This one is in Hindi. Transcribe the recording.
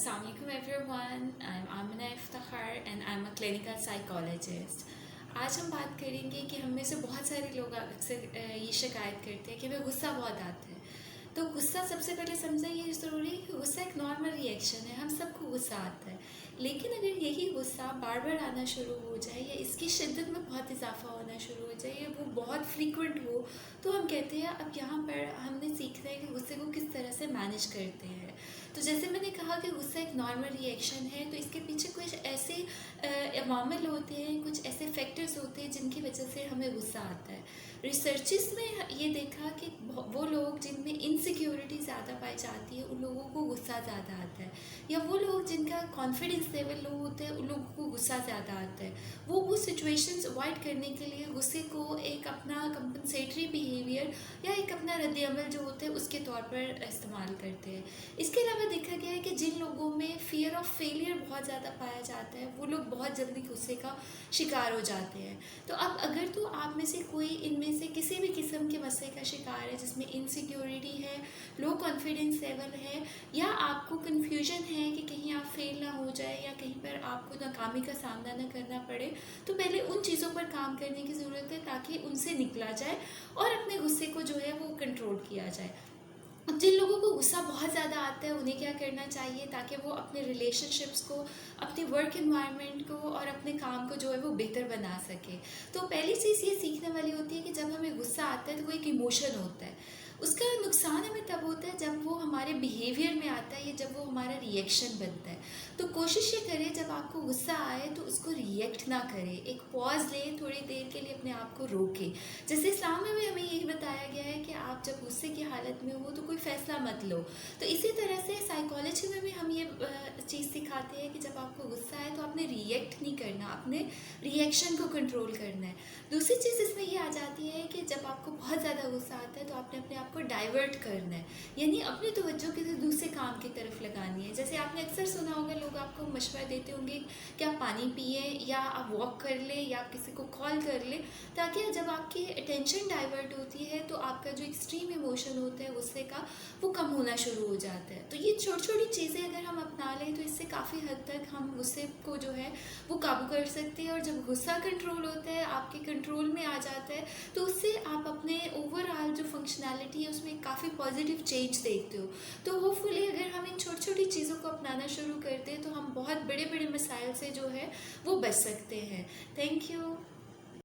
Assalamualaikum everyone. I'm Amina Iftakhar and I'm a clinical psychologist. आज हम बात करेंगे कि हम में से बहुत सारे लोग अक्सर ये शिकायत करते हैं कि हमें गुस्सा बहुत आता है। तो गुस्सा सबसे पहले समझना ये ज़रूरी है कि गुस्सा एक नॉर्मल रिएक्शन है, हम सबको गुस्सा आता है। लेकिन अगर यही गुस्सा बार बार आना शुरू हो जाए या इसकी शिद्दत में बहुत इजाफा होना शुरू हो जाए या वो बहुत फ्रीक्वेंट हो, तो हम कहते हैं अब यहाँ पर हमने सीखना है कि गुस्से को किस तरह से मैनेज करते हैं। तो जैसे मैंने कहा कि गुस्सा एक नॉर्मल रिएक्शन है, तो इसके पीछे कुछ ऐसे अवामिल होते हैं, कुछ ऐसे फैक्टर्स होते हैं जिनकी वजह से हमें गुस्सा आता है। रिसर्चेस में ये देखा कि वो लोग जिनमें इनसिक्योरिटी ज़्यादा पाई जाती है उन लोगों को गुस्सा ज़्यादा आता है, या वो लोग जिनका कॉन्फिडेंस लेवल लो होता है उन लोगों को गुस्सा ज़्यादा आता है। वो सिचुएशंस अवॉइड करने के लिए गुस्से को एक अपना कंपनसेटरी बिहेवियर या एक अपना रद्द-ए-अमल जो होता है उसके तौर पर इस्तेमाल करते हैं। इसके अलावा देखा गया है कि जिन लोगों में फ़ियर ऑफ फेलियर बहुत ज़्यादा पाया जाता है वो लोग बहुत जल्दी गुस्से का शिकार हो जाते हैं। तो अब अगर तो आप में से कोई इनमें से किसी भी किस्म के मसले का शिकार है जिसमें इनसिक्योरिटी है, लो कॉन्फिडेंस लेवल है, या आपको कन्फ्यूजन है कि कहीं आप फेल ना हो जाए या कहीं पर आपको नाकामी का सामना ना करना पड़े, तो पहले उन चीज़ों पर काम करने की ज़रूरत है ताकि उनसे निकला जाए और अपने गुस्से को जो है वो कंट्रोल किया जाए। अब जिन लोगों को गुस्सा बहुत ज़्यादा आता है उन्हें क्या करना चाहिए ताकि वो अपने रिलेशनशिप्स को, अपने वर्क एनवायरनमेंट को और अपने काम को जो है वो बेहतर बना सके। तो पहली चीज़ ये सीखने वाली होती है कि जब हमें गुस्सा आता है तो वो एक इमोशन होता है। उसका नुकसान हमें तब होता है जब वो हमारे बिहेवियर में आता है या जब वो हमारा रिएक्शन बनता है। तो कोशिश ये करें जब आपको गुस्सा आए तो उसको रिएक्ट ना करें, एक पॉज लें, थोड़ी देर के लिए अपने आप को रोकें। जैसे इस्लाम में भी हमें यही बताया गया है कि आप जब गुस्से की हालत में हो तो कोई फ़ैसला मत लो। तो इसी तरह से साइकोलॉजी में भी हम ये चीज़ सिखाते हैं कि जब आपको गुस्सा आए तो आपने रिएक्ट नहीं करना, अपने रिएक्शन को कंट्रोल करना है। दूसरी चीज़ इसमें ये आ जाती है कि जब आपको बहुत ज़्यादा गुस्सा आता है तो आपने अपने आप को डाइवर्ट करना है, यानी अपनी तवज्जो किसी दूसरे काम की तरफ लगानी है। जैसे आपने अक्सर सुना होगा लोग आपको मशवरा देते होंगे कि आप पानी पिए या आप वॉक कर लें या किसी को कॉल कर लें, ताकि जब आपकी अटेंशन डाइवर्ट होती है तो आपका जो एक्सट्रीम इमोशन होता है गुस्से का वो कम होना शुरू हो जाता है। तो ये छोटी छोटी चीज़ें अगर हम अपना लें तो इससे काफ़ी हद तक हम गुस्से को जो है वो काबू कर सकते हैं। और जब गुस्सा कंट्रोल होता है, आपके कंट्रोल में आ जाता है, तो उससे आप अपने ओवरऑल जो फंक्शनैलिटी है उसमें काफ़ी पॉजिटिव चेंज देखते हो। तो होपफुली अगर हम इन छोटी छोटी चीज़ों को अपनाना शुरू करते हैं तो हम बहुत बड़े बड़े मसाइल से जो है वो बच सकते हैं। Thank you.